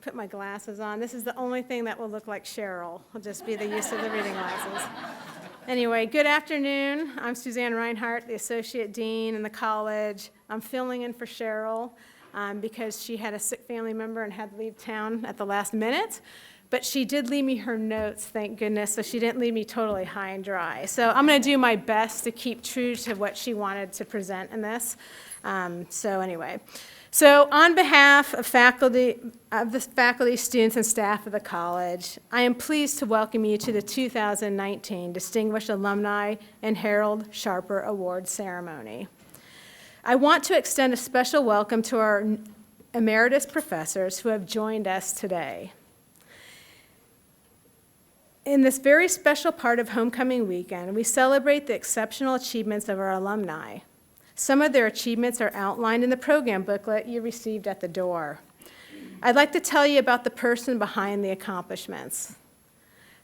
put my glasses on. This is the only thing that will look like Cheryl. Will just be the use of the reading glasses. Anyway, good afternoon. I'm Suzanne Reinhardt, the Associate Dean in the college. I'm filling in for Cheryl because she had a sick family member and had to leave town at the last minute. But she did leave me her notes, thank goodness, so she didn't leave me totally high and dry. So I'm going to do my best to keep true to what she wanted to present in this. So on behalf of the faculty, students, and staff of the college, I am pleased to welcome you to the 2019 Distinguished Alumni and Harold Scharper Award Ceremony. I want to extend a special welcome to our emeritus professors who have joined us today. In this very special part of homecoming weekend, we celebrate the exceptional achievements of our alumni. Some of their achievements are outlined in the program booklet you received at the door. I'd like to tell you about the person behind the accomplishments.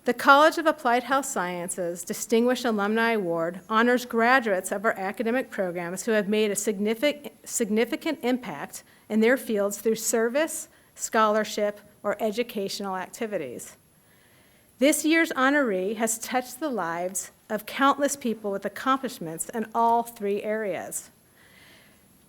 The College of Applied Health Sciences Distinguished Alumni Award honors graduates of our academic programs who have made a significant impact in their fields through service, scholarship, or educational activities. This year's honoree has touched the lives of countless people with accomplishments in all three areas.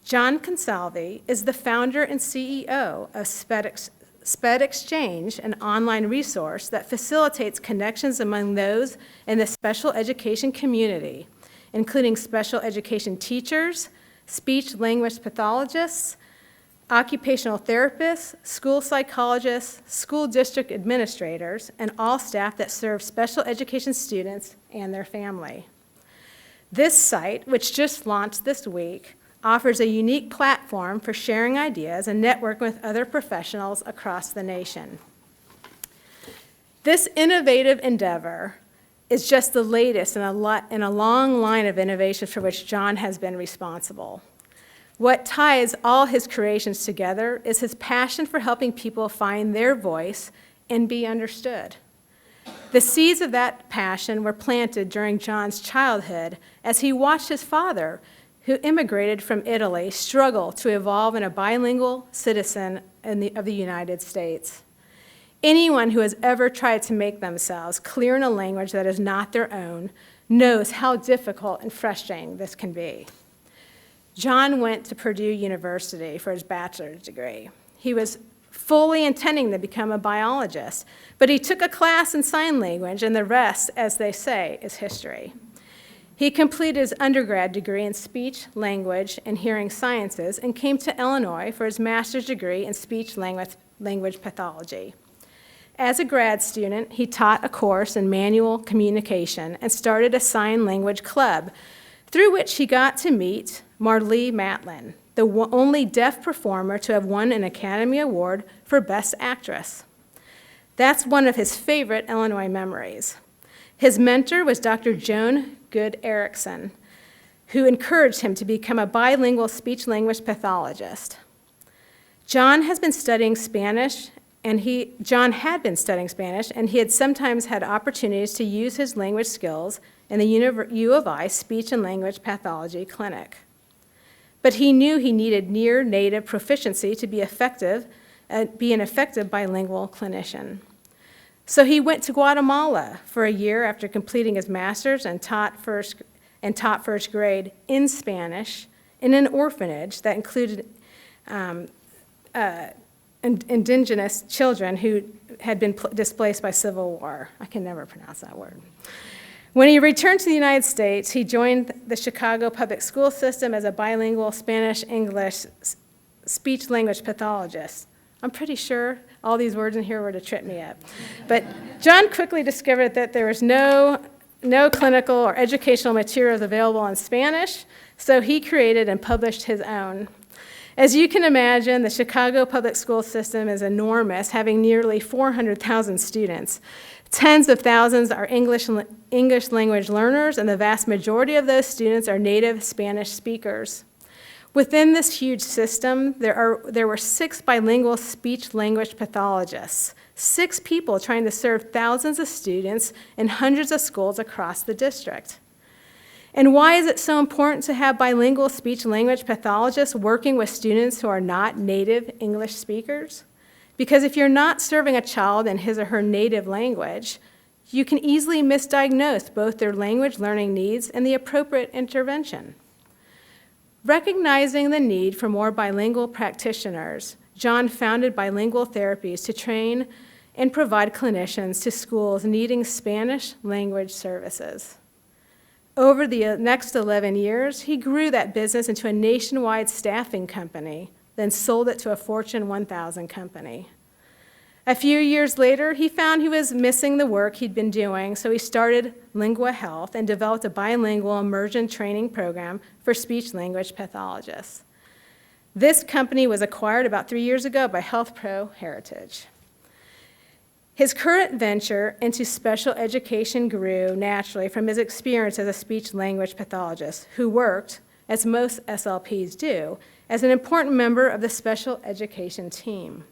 John Consalvi is the founder and CEO of SPEDxchange, an online resource that facilitates connections among those in the special education community, including special education teachers, speech-language pathologists, occupational therapists, school psychologists, school district administrators, and all staff that serve special education students and their family. This site, which just launched this week, offers a unique platform for sharing ideas and networking with other professionals across the nation. This innovative endeavor is just the latest in a long line of innovations for which John has been responsible. What ties all his creations together is his passion for helping people find their voice and be understood. The seeds of that passion were planted during John's childhood as he watched his father, who immigrated from Italy, struggle to evolve in a bilingual citizen of the United States. Anyone who has ever tried to make themselves clear in a language that is not their own knows how difficult and frustrating this can be. John went to Purdue University for his bachelor's degree. He was fully intending to become a biologist, but he took a class in sign language, and the rest, as they say, is history. He completed his undergrad degree in speech, language, and hearing sciences and came to Illinois for his master's degree in speech-language pathology. As a grad student, he taught a course in manual communication and started a sign language club, through which he got to meet Marlee Matlin, the only deaf performer to have won an Academy Award for Best Actress. That's one of his favorite Illinois memories. His mentor was Dr. Joan Good Erickson, who encouraged him to become a bilingual speech-language pathologist. John had been studying Spanish, and he had sometimes had opportunities to use his language skills in the U of I Speech and Language Pathology Clinic. But he knew he needed near-native proficiency to be an effective bilingual clinician. So he went to Guatemala for a year after completing his master's and taught first grade in Spanish in an orphanage that included indigenous children who had been displaced by civil war. I can never pronounce that word. When he returned to the United States, he joined the Chicago public school system as a bilingual Spanish-English speech-language pathologist. I'm pretty sure all these words in here were to trip me up. But John quickly discovered that there was no clinical or educational materials available in Spanish, so he created and published his own. As you can imagine, the Chicago public school system is enormous, having nearly 400,000 students. Tens of thousands are English language learners, and the vast majority of those students are native Spanish speakers. Within this huge system, there were 6 bilingual speech-language pathologists, 6 people trying to serve thousands of students in hundreds of schools across the district. And why is it so important to have bilingual speech-language pathologists working with students who are not native English speakers? Because if you're not serving a child in his or her native language, you can easily misdiagnose both their language learning needs and the appropriate intervention. Recognizing the need for more bilingual practitioners, John founded Bilingual Therapies to train and provide clinicians to schools needing Spanish language services. Over the next 11 years, he grew that business into a nationwide staffing company, then sold it to a Fortune 1000 company. A few years later, he found he was missing the work he'd been doing, so he started Lingua Health and developed a bilingual immersion training program for speech-language pathologists. This company was acquired about 3 years ago by HealthPro Heritage. His current venture into special education grew naturally from his experience as a speech-language pathologist who worked, as most SLPs do, as an important member of the special education team.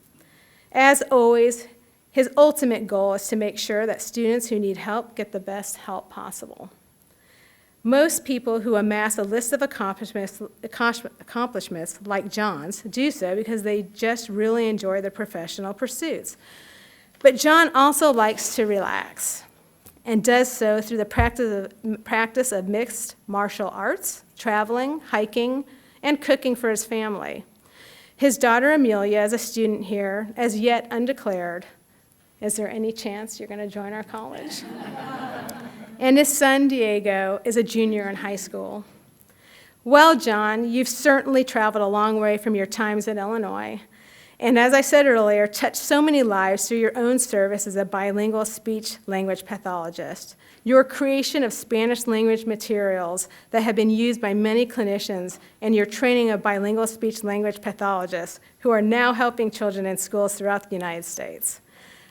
As always, his ultimate goal is to make sure that students who need help get the best help possible. Most people who amass a list of accomplishments like John's do so because they just really enjoy their professional pursuits. But John also likes to relax and does so through the practice of mixed martial arts, traveling, hiking, and cooking for his family. His daughter Amelia is a student here, as yet undeclared. Is there any chance you're going to join our college? And his son Diego is a junior in high school. Well, John, you've certainly traveled a long way from your times in Illinois. And as I said earlier, touched so many lives through your own service as a bilingual speech-language pathologist. Your creation of Spanish language materials that have been used by many clinicians and your training of bilingual speech-language pathologists who are now helping children in schools throughout the United States.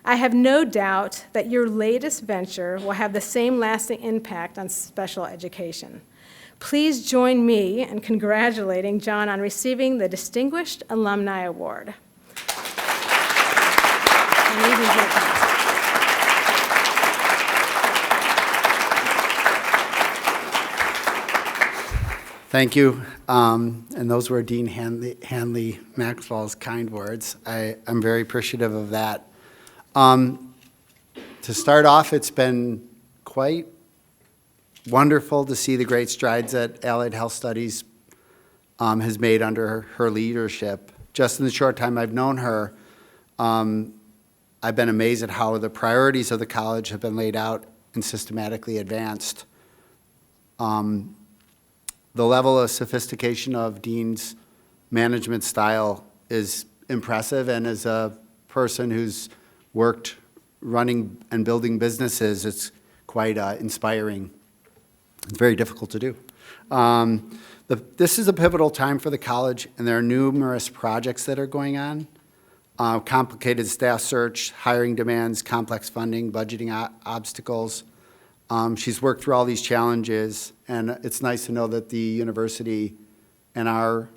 I have no doubt that your latest venture will have the same lasting impact on special education. Please join me in congratulating John on receiving the Distinguished Alumni Award. Thank you. And those were Dean Hanley Maxwell's kind words. I'm very appreciative of that. To start off, it's been quite wonderful to see the great strides that Allied Health Studies has made under her leadership. Just in the short time I've known her, I've been amazed at how the priorities of the college have been laid out and systematically advanced. The level of sophistication of Dean's management style is impressive, and as a person who's worked running and building businesses, it's quite inspiring. It's very difficult to do. This is a pivotal time for the college, and there are numerous projects that are going on. Complicated staff search, hiring demands, complex funding, budgeting obstacles. She's worked through all these challenges, and it's nice to know that the university and our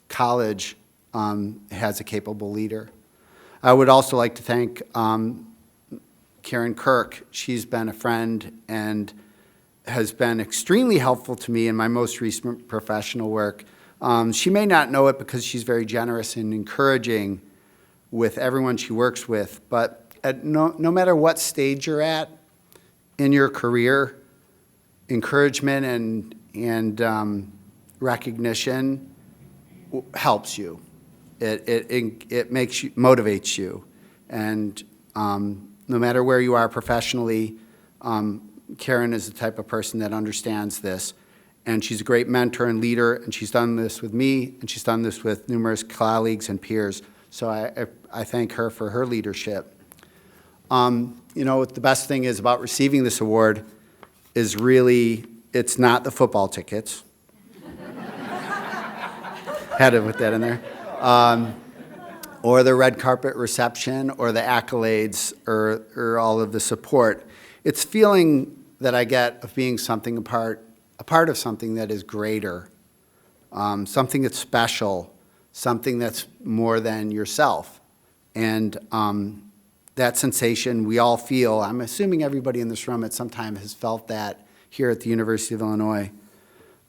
college has a capable leader. I would also like to thank Karen Kirk. She's been a friend and has been extremely helpful to me in my most recent professional work. She may not know it because she's very generous and encouraging with everyone she works with, but no matter what stage you're at in your career, encouragement and recognition helps you. It makes you, motivates you, and no matter where you are professionally, Karen is the type of person that understands this, and she's a great mentor and leader, and she's done this with me, and she's done this with numerous colleagues and peers, so I thank her for her leadership. You know, the best thing is about receiving this award is really, it's not the football tickets. Had to put that in there. Or the red carpet reception, or the accolades, or all of the support. It's feeling that I get of being a part of something that is greater, something that's special, something that's more than yourself. And that sensation we all feel, I'm assuming everybody in this room at some time has felt that here at the University of Illinois.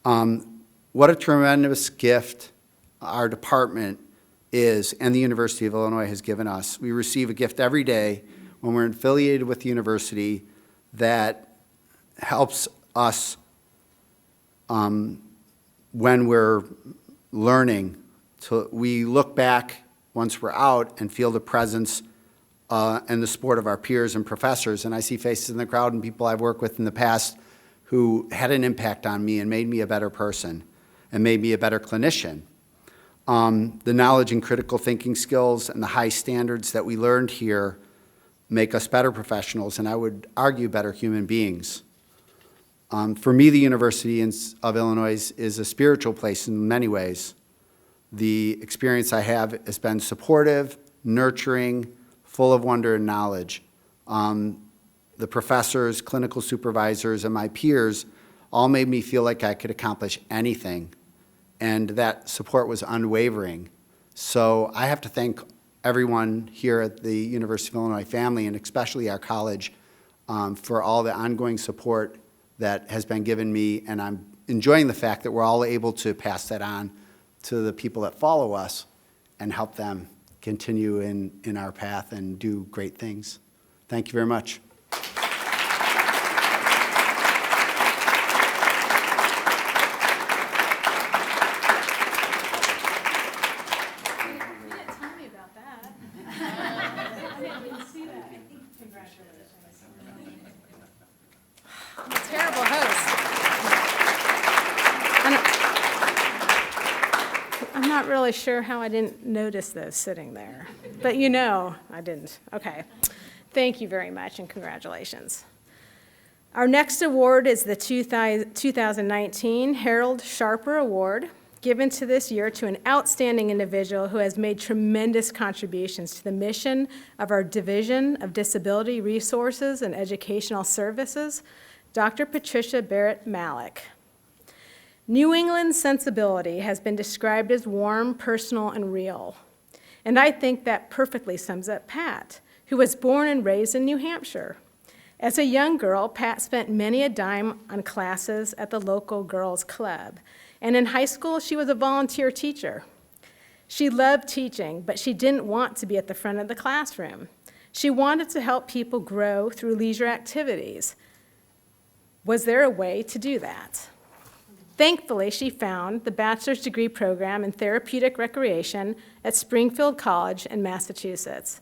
What a tremendous gift our department is, and the University of Illinois has given us. We receive a gift every day when we're affiliated with the university that helps us when we're learning. So we look back once we're out and feel the presence and the support of our peers and professors. And I see faces in the crowd and people I've worked with in the past who had an impact on me and made me a better person and made me a better clinician. The knowledge and critical thinking skills and the high standards that we learned here make us better professionals, and I would argue better human beings. For me, the University of Illinois is a spiritual place in many ways. The experience I have has been supportive, nurturing, full of wonder and knowledge. The professors, clinical supervisors, and my peers all made me feel like I could accomplish anything, and that support was unwavering. So I have to thank everyone here at the University of Illinois family, and especially our college, for all the ongoing support that has been given me, and I'm enjoying the fact that we're all able to pass that on to the people that follow us and help them continue in our path and do great things. Thank you very much. Really sure how I didn't notice those sitting there, but you know I didn't. Okay, thank you very much and congratulations. Our next award is the 2019 Harold Scharper Award, given to this year to an outstanding individual who has made tremendous contributions to the mission of our Division of Disability Resources and Educational Services, Dr. Patricia Barett Malik. New England's sensibility has been described as warm, personal, and real. And I think that perfectly sums up Pat, who was born and raised in New Hampshire. As a young girl, Pat spent many a dime on classes at the local girls' club. And in high school, she was a volunteer teacher. She loved teaching, but she didn't want to be at the front of the classroom. She wanted to help people grow through leisure activities. Was there a way to do that? Thankfully, she found the bachelor's degree program in therapeutic recreation at Springfield College in Massachusetts.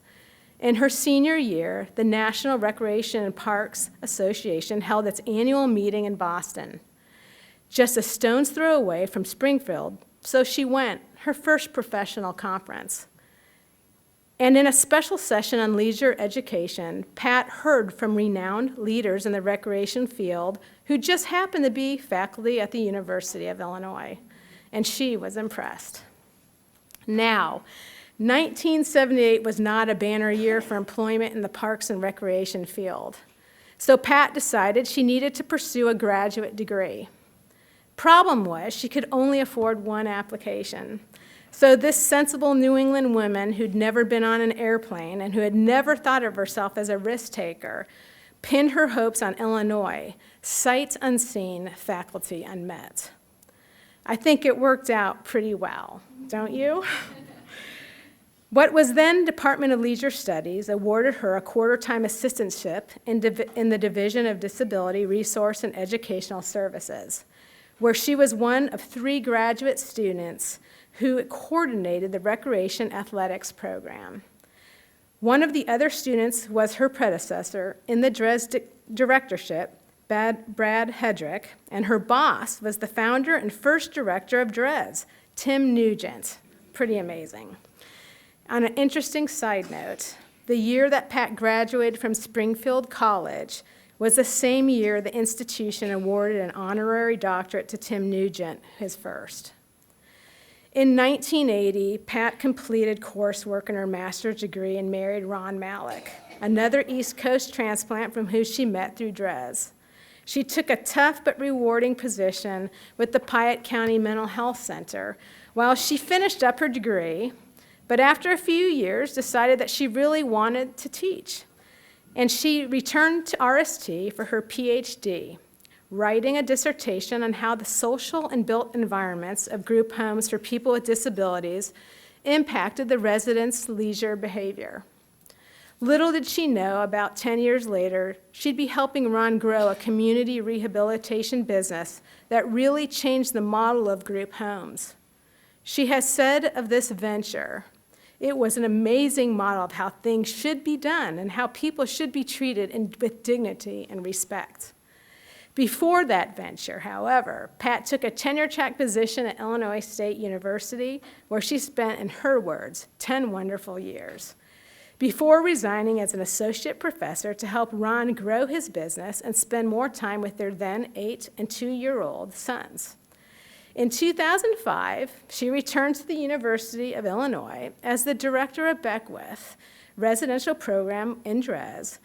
In her senior year, the National Recreation and Parks Association held its annual meeting in Boston, just a stone's throw away from Springfield, so she went, her first professional conference. And in a special session on leisure education, Pat heard from renowned leaders in the recreation field who just happened to be faculty at the University of Illinois, and she was impressed. Now, 1978 was not a banner year for employment in the parks and recreation field, so Pat decided she needed to pursue a graduate degree. Problem was, she could only afford one application. So this sensible New England woman who'd never been on an airplane and who had never thought of herself as a risk taker pinned her hopes on Illinois, sight unseen, faculty unmet. I think it worked out pretty well, don't you? What was then Department of Leisure Studies awarded her a quarter-time assistantship in the Division of Disability Resource and Educational Services, where she was one of 3 graduate students who coordinated the recreation athletics program. One of the other students was her predecessor in the DRES directorship, Brad Hedrick, and her boss was the founder and first director of DRES, Tim Nugent. Pretty amazing. On an interesting side note, the year that Pat graduated from Springfield College was the same year the institution awarded an honorary doctorate to Tim Nugent, his first. In 1980, Pat completed coursework in her master's degree and married Ron Malik, another East Coast transplant from whom she met through DRES. She took a tough but rewarding position with the Piatt County Mental Health Center while she finished up her degree, but after a few years decided that she really wanted to teach. And she returned to RST for her Ph.D., writing a dissertation on how the social and built environments of group homes for people with disabilities impacted the residents' leisure behavior. Little did she know, about 10 years later, she'd be helping Ron grow a community rehabilitation business that really changed the model of group homes. She has said of this venture, it was an amazing model of how things should be done and how people should be treated with dignity and respect. Before that venture, however, Pat took a tenure-track position at Illinois State University, where she spent, in her words, 10 wonderful years, before resigning as an associate professor to help Ron grow his business and spend more time with their then 8- and 2-year-old sons. In 2005, she returned to the University of Illinois as the director of Beckwith Residential Program in DRES,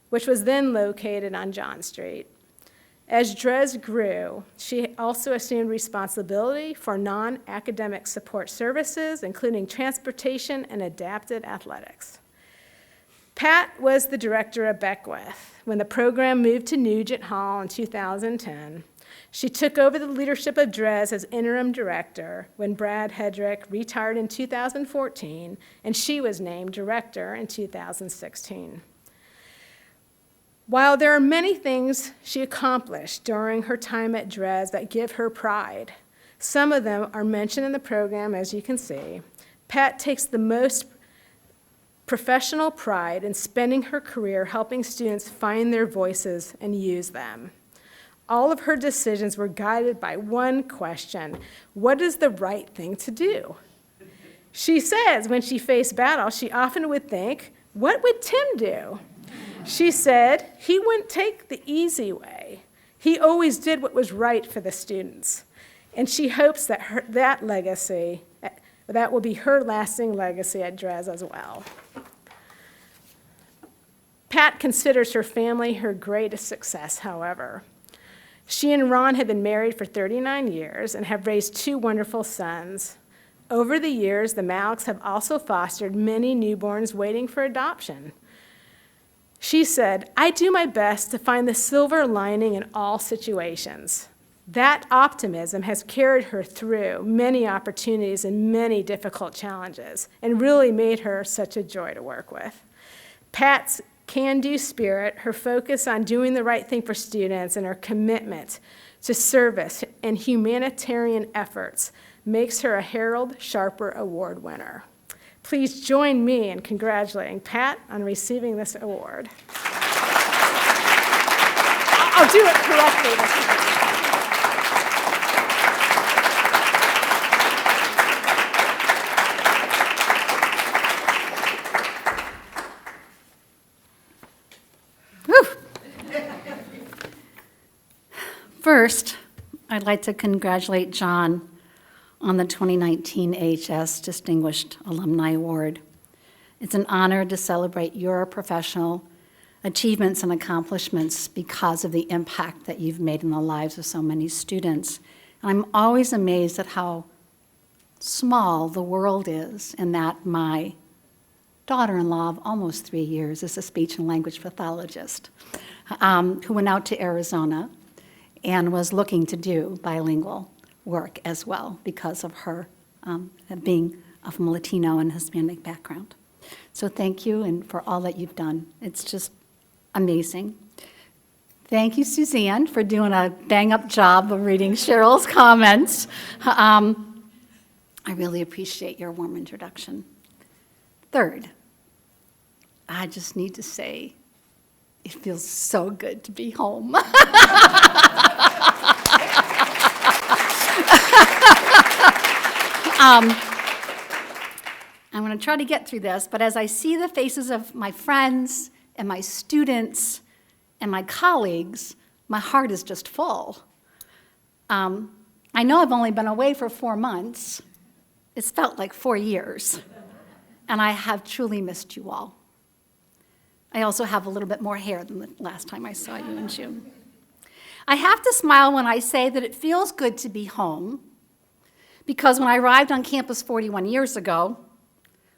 which was then located on John Street. As DRES grew, she also assumed responsibility for non-academic support services, including transportation and adapted athletics. Pat was the director of Beckwith when the program moved to Nugent Hall in 2010. She took over the leadership of DRES as interim director when Brad Hedrick retired in 2014, and she was named director in 2016. While there are many things she accomplished during her time at DRES that give her pride, some of them are mentioned in the program, as you can see. Pat takes the most professional pride in spending her career helping students find their voices and use them. All of her decisions were guided by one question: what is the right thing to do? She says when she faced battle, she often would think, what would Tim do? She said he wouldn't take the easy way. He always did what was right for the students. And she hopes that that will be her lasting legacy at DRES as well. Pat considers her family her greatest success, however. She and Ron have been married for 39 years and have raised 2 wonderful sons. Over the years, the Maliks have also fostered many newborns waiting for adoption. She said, I do my best to find the silver lining in all situations. That optimism has carried her through many opportunities and many difficult challenges and really made her such a joy to work with. Pat's can-do spirit, her focus on doing the right thing for students, and her commitment to service and humanitarian efforts makes her a Harold Scharper Award winner. Please join me in congratulating Pat on receiving this award. I'll do it correctly this time. First, I'd like to congratulate John on the 2019 AHS Distinguished Alumni Award. It's an honor to celebrate your professional achievements and accomplishments because of the impact that you've made in the lives of so many students. And I'm always amazed at how small the world is, and that my daughter-in-law of almost 3 years is a speech and language pathologist who went out to Arizona and was looking to do bilingual work as well because of her being from a Latino and Hispanic background. So thank you and for all that you've done. It's just amazing. Thank you, Suzanne, for doing a bang-up job of reading Cheryl's comments. I really appreciate your warm introduction. Third, I just need to say, it feels so good to be home. I'm going to try to get through this, but as I see the faces of my friends and my students and my colleagues, my heart is just full. I know I've only been away for 4 months. It's felt like 4 years, and I have truly missed you all. I also have a little bit more hair than the last time I saw you in June. I have to smile when I say that it feels good to be home, because when I arrived on campus 41 years ago,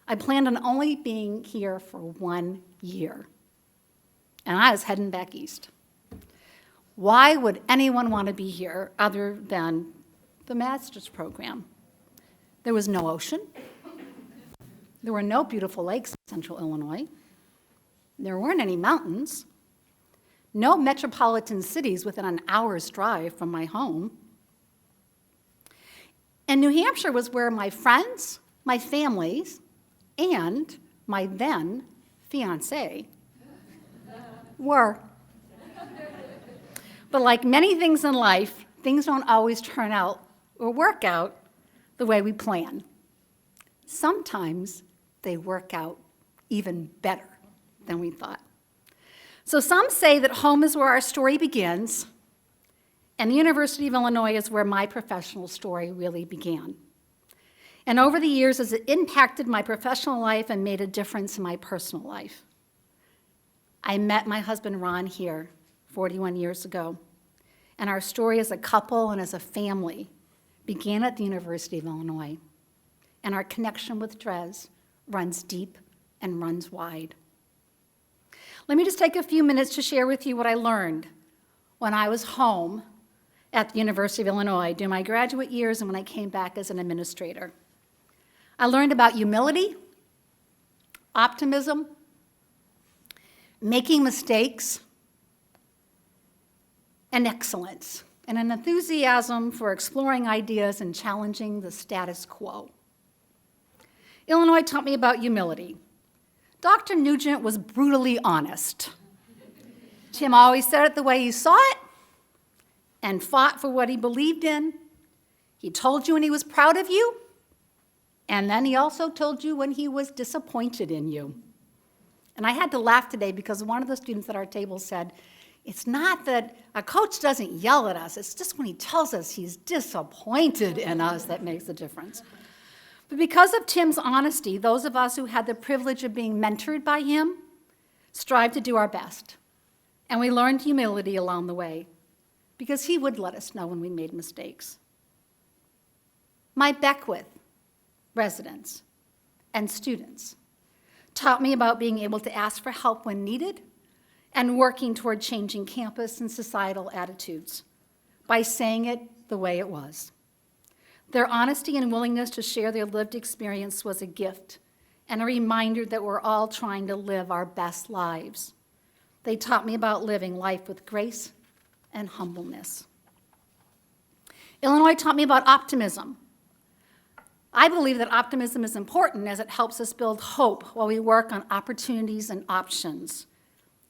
I planned on only being here for 1 year, and I was heading back east. Why would anyone want to be here other than the master's program? There was no ocean, There were no beautiful lakes in central Illinois. There weren't any mountains. No metropolitan cities within an hour's drive from my home. And New Hampshire was where my friends, my families, and my then fiancé were. But like many things in life, things don't always turn out or work out the way we plan. Sometimes they work out even better than we thought. So some say that home is where our story begins, and the University of Illinois is where my professional story really began. And over the years, as it impacted my professional life and made a difference in my personal life. I met my husband Ron here 41 years ago, and our story as a couple and as a family began at the University of Illinois, and our connection with DRES runs deep and runs wide. Let me just take a few minutes to share with you what I learned when I was home at the University of Illinois during my graduate years and when I came back as an administrator. I learned about humility, optimism, making mistakes, and excellence, and an enthusiasm for exploring ideas and challenging the status quo. Illinois taught me about humility. Dr. Nugent was brutally honest. Tim always said it the way he saw it and fought for what he believed in. He told you when he was proud of you, and then he also told you when he was disappointed in you. And I had to laugh today because one of the students at our table said, it's not that a coach doesn't yell at us, it's just when he tells us he's disappointed in us that makes a difference. But because of Tim's honesty, those of us who had the privilege of being mentored by him strived to do our best. And we learned humility along the way because he would let us know when we made mistakes. My Beckwith residents and students taught me about being able to ask for help when needed and working toward changing campus and societal attitudes by saying it the way it was. Their honesty and willingness to share their lived experience was a gift and a reminder that we're all trying to live our best lives. They taught me about living life with grace and humbleness. Illinois taught me about optimism. I believe that optimism is important as it helps us build hope while we work on opportunities and options,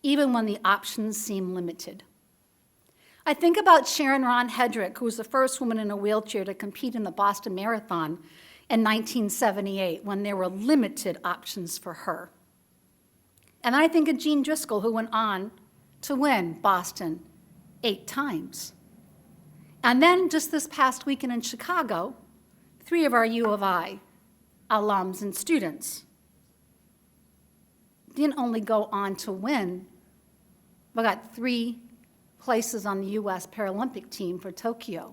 even when the options seem limited. I think about Sharon Ron Hedrick, who was the first woman in a wheelchair to compete in the Boston Marathon in 1978 when there were limited options for her. And then I think of Jean Driscoll, who went on to win Boston 8 times. And then just this past weekend in Chicago, 3 of our U of I alums and students didn't only go on to win, but got 3 places on the U.S. Paralympic team for Tokyo.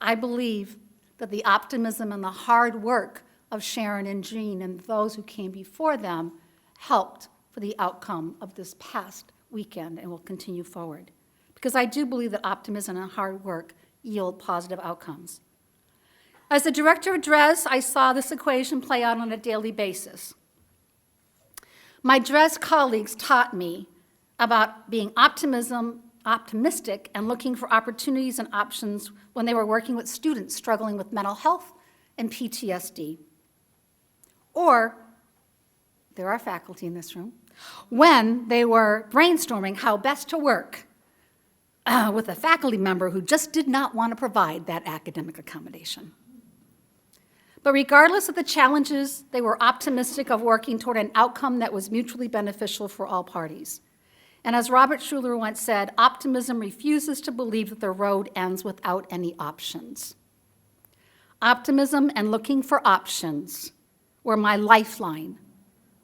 I believe that the optimism and the hard work of Sharon and Jean and those who came before them helped for the outcome of this past weekend and will continue forward. Because I do believe that optimism and hard work yield positive outcomes. As the director of DRES, I saw this equation play out on a daily basis. My DRES colleagues taught me about being optimistic and looking for opportunities and options when they were working with students struggling with mental health and PTSD. Or, there are faculty in this room, when they were brainstorming how best to work with a faculty member who just did not want to provide that academic accommodation. But regardless of the challenges, they were optimistic of working toward an outcome that was mutually beneficial for all parties. And as Robert Schuller once said, optimism refuses to believe that the road ends without any options. Optimism and looking for options were my lifeline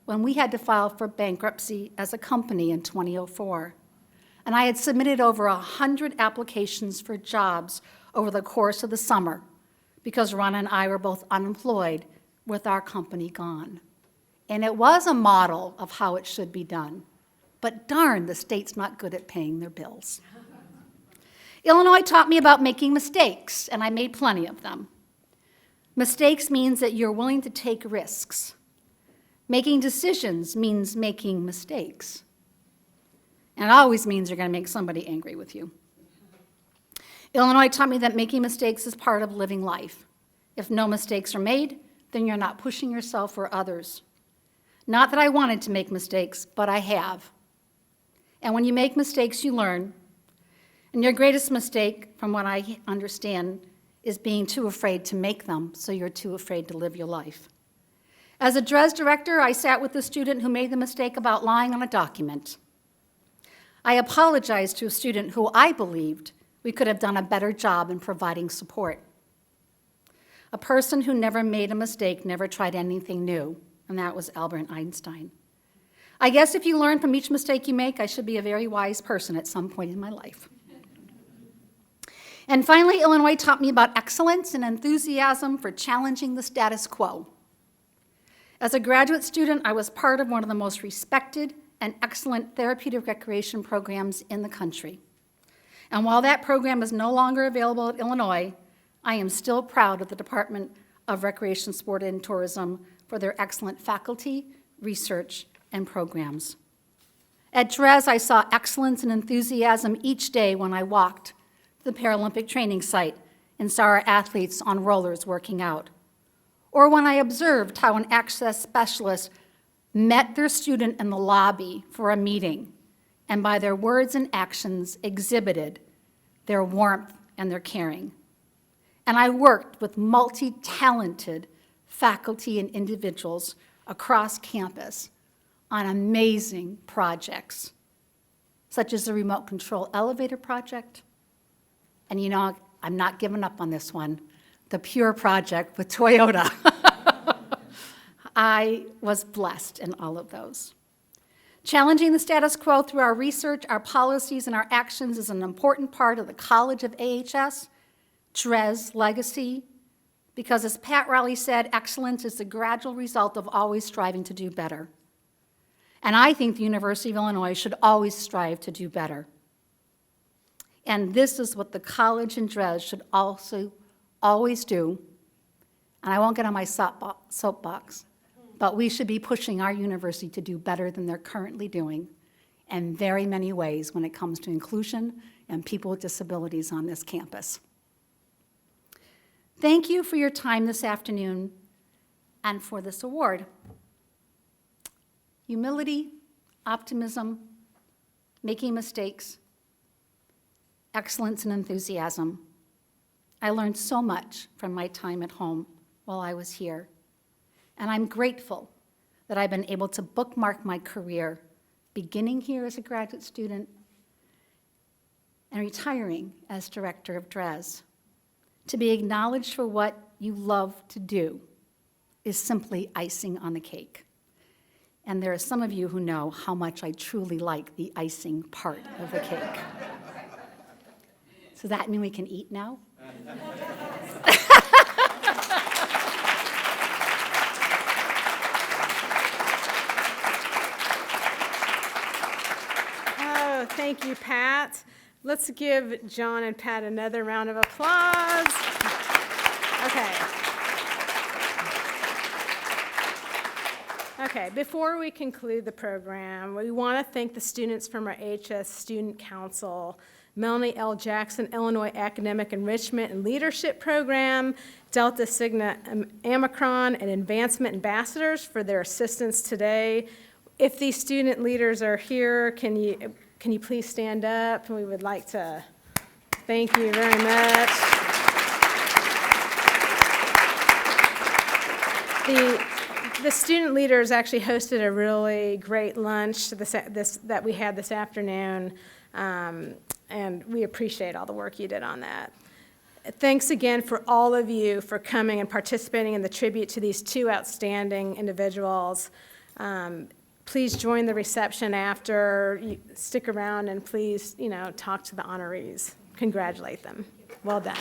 when we had to file for bankruptcy as a company in 2004. And I had submitted over 100 applications for jobs over the course of the summer because Ron and I were both unemployed with our company gone. And it was a model of how it should be done. But darn, the state's not good at paying their bills. Illinois taught me about making mistakes, and I made plenty of them. Mistakes means that you're willing to take risks. Making decisions means making mistakes. And it always means you're going to make somebody angry with you. Illinois taught me that making mistakes is part of living life. If no mistakes are made, then you're not pushing yourself or others. Not that I wanted to make mistakes, but I have. And when you make mistakes, you learn. And your greatest mistake, from what I understand, is being too afraid to make them, so you're too afraid to live your life. As a DRES director, I sat with a student who made the mistake about lying on a document. I apologized to a student who I believed we could have done a better job in providing support. A person who never made a mistake never tried anything new, and that was Albert Einstein. I guess if you learn from each mistake you make, I should be a very wise person at some point in my life. And finally, Illinois taught me about excellence and enthusiasm for challenging the status quo. As a graduate student, I was part of one of the most respected and excellent therapeutic recreation programs in the country. And while that program is no longer available at Illinois, I am still proud of the Department of Recreation, Sport, and Tourism for their excellent faculty, research, and programs. At DRES, I saw excellence and enthusiasm each day when I walked to the Paralympic training site and saw our athletes on rollers working out, or when I observed how an access specialist met their student in the lobby for a meeting, and by their words and actions exhibited their warmth and their caring. And I worked with multi-talented faculty and individuals across campus on amazing projects, such as the remote control elevator project. And you know, I'm not giving up on this one, the Pure project with Toyota. I was blessed in all of those. Challenging the status quo through our research, our policies, and our actions is an important part of the College of AHS, DRES legacy, because as Pat Riley said, excellence is the gradual result of always striving to do better. And I think the University of Illinois should always strive to do better. And this is what the college and DRES should also always do. And I won't get on my soapbox, but we should be pushing our university to do better than they're currently doing in very many ways when it comes to inclusion and people with disabilities on this campus. Thank you for your time this afternoon and for this award. Humility, optimism, making mistakes, excellence and enthusiasm. I learned so much from my time at home while I was here. And I'm grateful that I've been able to bookmark my career, beginning here as a graduate student and retiring as director of DRES. To be acknowledged for what you love to do is simply icing on the cake. And there are some of you who know how much I truly like the icing part of the cake. So that mean we can eat now? Oh, thank you, Pat. Let's give John and Pat another round of applause. Okay. Okay, before we conclude the program, we want to thank the students from our AHS Student Council, Melanie L. Jackson, Illinois Academic Enrichment and Leadership Program, Delta Sigma Omicron, and Advancement Ambassadors for their assistance today. If these student leaders are here, can you please stand up? We would like to thank you very much. The student leaders actually hosted a really great lunch that we had this afternoon, and we appreciate all the work you did on that. Thanks again for all of you for coming and participating in the tribute to these two outstanding individuals. Please join the reception after. Stick around and please, talk to the honorees. Congratulate them. Well done.